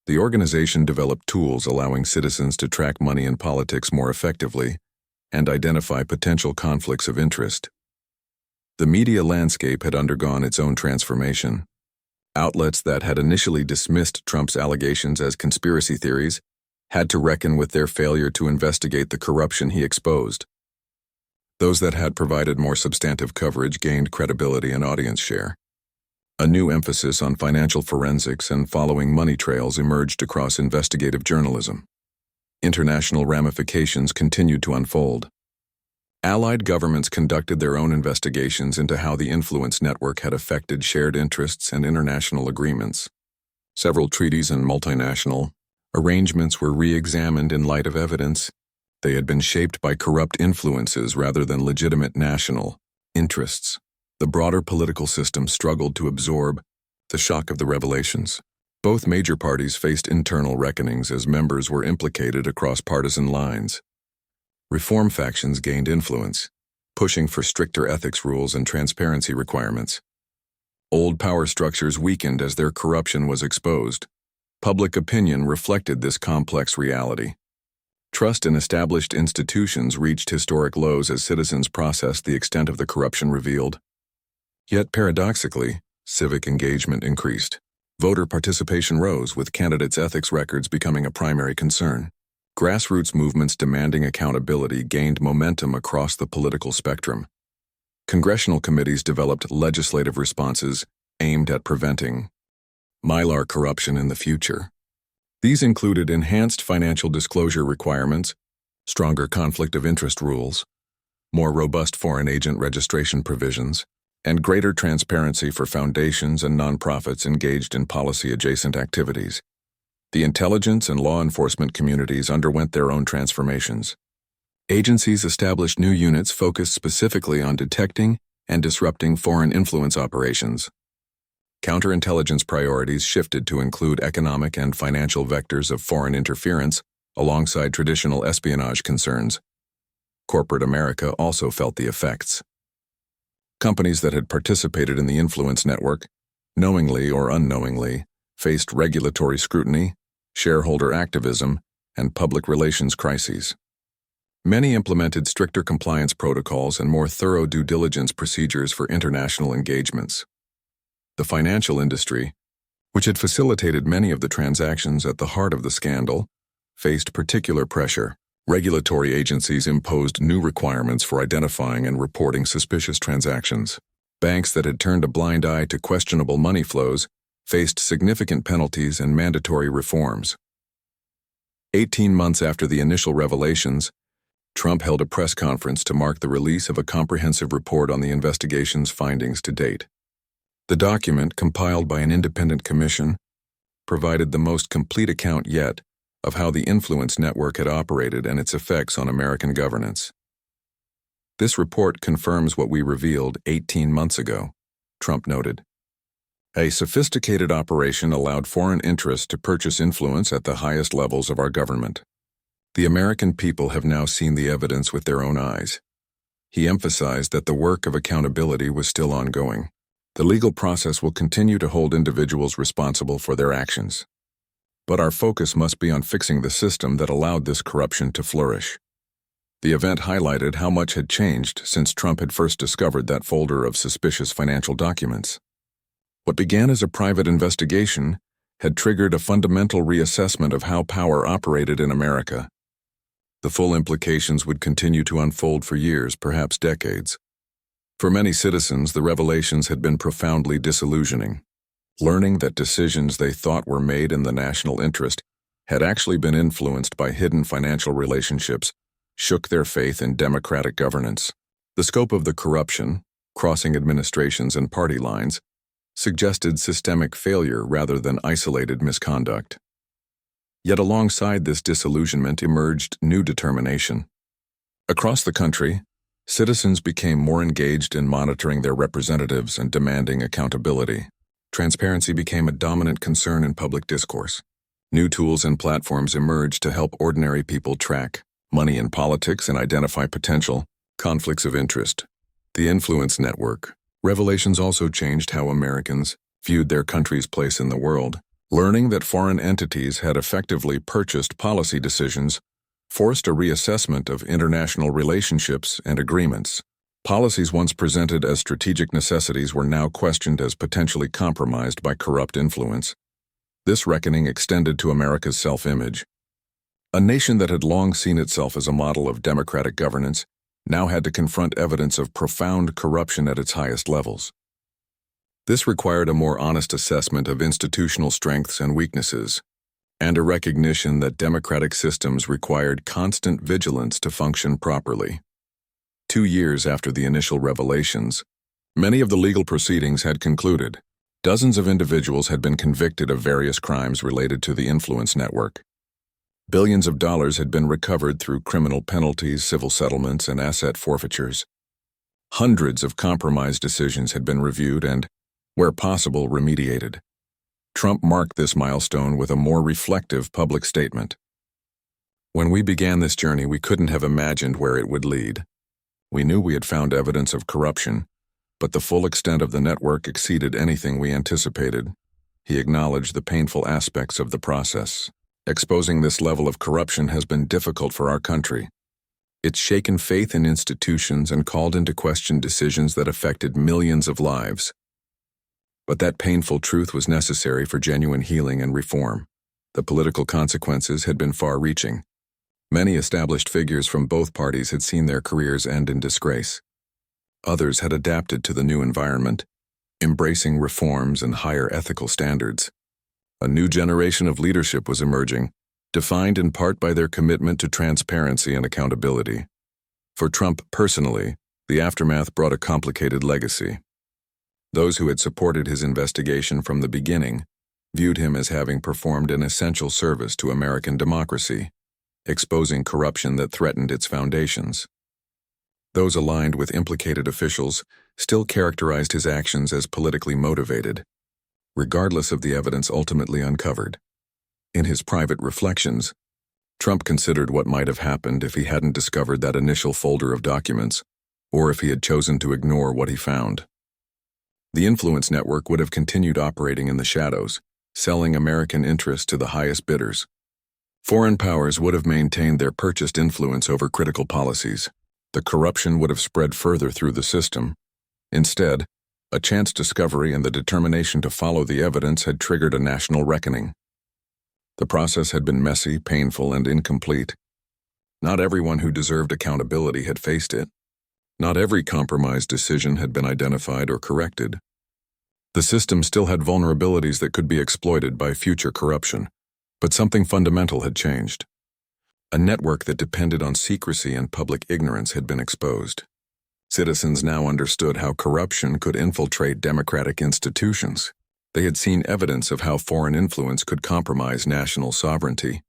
The organization developed tools allowing citizens to track money in politics more effectively and identify potential conflicts of interest. The media landscape had undergone its own transformation. Outlets that had initially dismissed Trump's allegations as conspiracy theories had to reckon with their failure to investigate the corruption he exposed. Those that had provided more substantive coverage gained credibility and audience share. A new emphasis on financial forensics and following money trails emerged across investigative journalism. International ramifications continued to unfold. Allied governments conducted their own investigations into how the influence network had affected shared interests and international agreements. Several treaties and multinational arrangements were re-examined in light of evidence. They had been shaped by corrupt influences rather than legitimate national interests. The broader political system struggled to absorb the shock of the revelations. Both major parties faced internal reckonings as members were implicated across partisan lines. Reform factions gained influence, pushing for stricter ethics rules and transparency requirements. Old power structures weakened as their corruption was exposed. Public opinion reflected this complex reality. Trust in established institutions reached historic lows as citizens processed the extent of the corruption revealed. Yet paradoxically, civic engagement increased. Voter participation rose, with candidates' ethics records becoming a primary concern. Grassroots movements demanding accountability gained momentum across the political spectrum. Congressional committees developed legislative responses aimed at preventing mylar corruption in the future. These included enhanced financial disclosure requirements, stronger conflict of interest rules, more robust foreign agent registration provisions, and greater transparency for foundations and nonprofits engaged in policy-adjacent activities. The intelligence and law enforcement communities underwent their own transformations. Agencies established new units focused specifically on detecting and disrupting foreign influence operations. Counterintelligence priorities shifted to include economic and financial vectors of foreign interference alongside traditional espionage concerns. Corporate America also felt the effects. Companies that had participated in the influence network, knowingly or unknowingly, faced regulatory scrutiny, shareholder activism, and public relations crises. Many implemented stricter compliance protocols and more thorough due diligence procedures for international engagements. The financial industry, which had facilitated many of the transactions at the heart of the scandal, faced particular pressure. Regulatory agencies imposed new requirements for identifying and reporting suspicious transactions. Banks that had turned a blind eye to questionable money flows faced significant penalties and mandatory reforms. 18 months after the initial revelations, Trump held a press conference to mark the release of a comprehensive report on the investigation's findings to date. The document, compiled by an independent commission, provided the most complete account yet of how the influence network had operated and its effects on American governance. This report confirms what we revealed 18 months ago, Trump noted. A sophisticated operation allowed foreign interests to purchase influence at the highest levels of our government. The American people have now seen the evidence with their own eyes. He emphasized that the work of accountability was still ongoing. The legal process will continue to hold individuals responsible for their actions. But our focus must be on fixing the system that allowed this corruption to flourish. The event highlighted how much had changed since Trump had first discovered that folder of suspicious financial documents. What began as a private investigation had triggered a fundamental reassessment of how power operated in America. The full implications would continue to unfold for years, perhaps decades. For many citizens, the revelations had been profoundly disillusioning. Learning that decisions they thought were made in the national interest had actually been influenced by hidden financial relationships shook their faith in democratic governance. The scope of the corruption, crossing administrations and party lines, suggested systemic failure rather than isolated misconduct. Yet alongside this disillusionment emerged new determination. Across the country, citizens became more engaged in monitoring their representatives and demanding accountability. Transparency became a dominant concern in public discourse. New tools and platforms emerged to help ordinary people track money in politics and identify potential conflicts of interest. The influence network. Revelations also changed how Americans viewed their country's place in the world. Learning that foreign entities had effectively purchased policy decisions forced a reassessment of international relationships and agreements. Policies once presented as strategic necessities were now questioned as potentially compromised by corrupt influence. This reckoning extended to America's self-image. A nation that had long seen itself as a model of democratic governance now had to confront evidence of profound corruption at its highest levels. This required a more honest assessment of institutional strengths and weaknesses, and a recognition that democratic systems required constant vigilance to function properly. 2 years after the initial revelations, many of the legal proceedings had concluded. Dozens of individuals had been convicted of various crimes related to the influence network. Billions of dollars had been recovered through criminal penalties, civil settlements, and asset forfeitures. Hundreds of compromise decisions had been reviewed and, where possible, remediated. Trump marked this milestone with a more reflective public statement. When we began this journey, we couldn't have imagined where it would lead. We knew we had found evidence of corruption, but the full extent of the network exceeded anything we anticipated. He acknowledged the painful aspects of the process. Exposing this level of corruption has been difficult for our country. It's shaken faith in institutions and called into question decisions that affected millions of lives. But that painful truth was necessary for genuine healing and reform. The political consequences had been far-reaching. Many established figures from both parties had seen their careers end in disgrace. Others had adapted to the new environment, embracing reforms and higher ethical standards. A new generation of leadership was emerging, defined in part by their commitment to transparency and accountability. For Trump personally, the aftermath brought a complicated legacy. Those who had supported his investigation from the beginning viewed him as having performed an essential service to American democracy, exposing corruption that threatened its foundations. Those aligned with implicated officials still characterized his actions as politically motivated, regardless of the evidence ultimately uncovered. In his private reflections, Trump considered what might have happened if he hadn't discovered that initial folder of documents, or if he had chosen to ignore what he found. The influence network would have continued operating in the shadows, selling American interests to the highest bidders. Foreign powers would have maintained their purchased influence over critical policies. The corruption would have spread further through the system. Instead, a chance discovery and the determination to follow the evidence had triggered a national reckoning. The process had been messy, painful, and incomplete. Not everyone who deserved accountability had faced it. Not every compromised decision had been identified or corrected. The system still had vulnerabilities that could be exploited by future corruption, but something fundamental had changed. A network that depended on secrecy and public ignorance had been exposed. Citizens now understood how corruption could infiltrate democratic institutions. They had seen evidence of how foreign influence could compromise national sovereignty.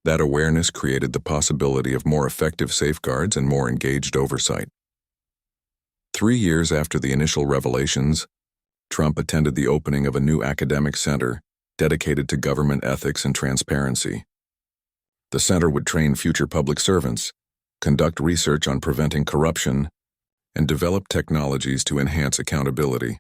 That awareness created the possibility of more effective safeguards and more engaged oversight. 3 years after the initial revelations, Trump attended the opening of a new academic center dedicated to government ethics and transparency. The center would train future public servants, conduct research on preventing corruption, and develop technologies to enhance accountability.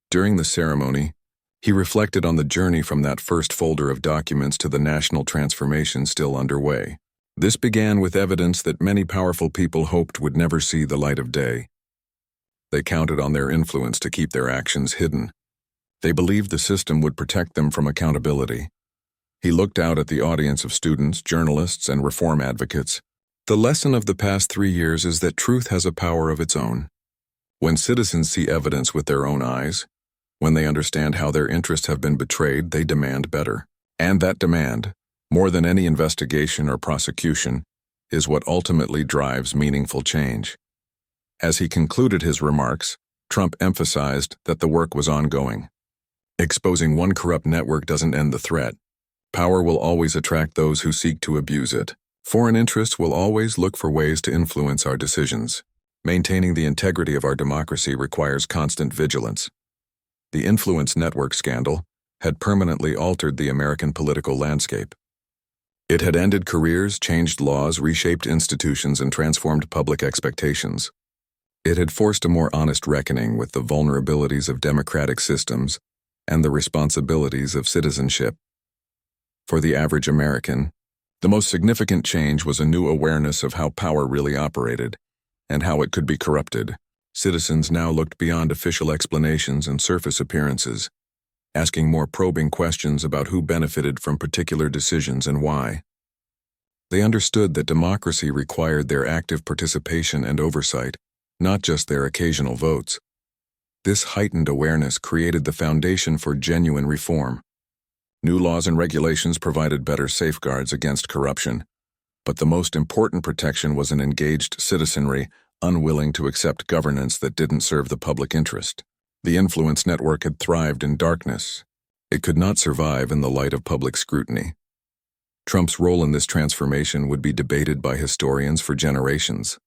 During the ceremony, he reflected on the journey from that first folder of documents to the national transformation still underway. This began with evidence that many powerful people hoped would never see the light of day. They counted on their influence to keep their actions hidden. They believed the system would protect them from accountability. He looked out at the audience of students, journalists, and reform advocates. The lesson of the past 3 years is that truth has a power of its own. When citizens see evidence with their own eyes, when they understand how their interests have been betrayed, they demand better. And that demand, more than any investigation or prosecution, is what ultimately drives meaningful change. As he concluded his remarks, Trump emphasized that the work was ongoing. Exposing one corrupt network doesn't end the threat. Power will always attract those who seek to abuse it. Foreign interests will always look for ways to influence our decisions. Maintaining the integrity of our democracy requires constant vigilance. The influence network scandal had permanently altered the American political landscape. It had ended careers, changed laws, reshaped institutions, and transformed public expectations. It had forced a more honest reckoning with the vulnerabilities of democratic systems and the responsibilities of citizenship. For the average American, the most significant change was a new awareness of how power really operated and how it could be corrupted. Citizens now looked beyond official explanations and surface appearances, asking more probing questions about who benefited from particular decisions and why. They understood that democracy required their active participation and oversight, not just their occasional votes. This heightened awareness created the foundation for genuine reform. New laws and regulations provided better safeguards against corruption, but the most important protection was an engaged citizenry unwilling to accept governance that didn't serve the public interest. The influence network had thrived in darkness. It could not survive in the light of public scrutiny. Trump's role in this transformation would be debated by historians for generations.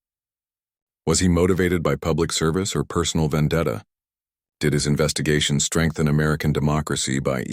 Was he motivated by public service or personal vendetta? Did his investigation strengthen American democracy by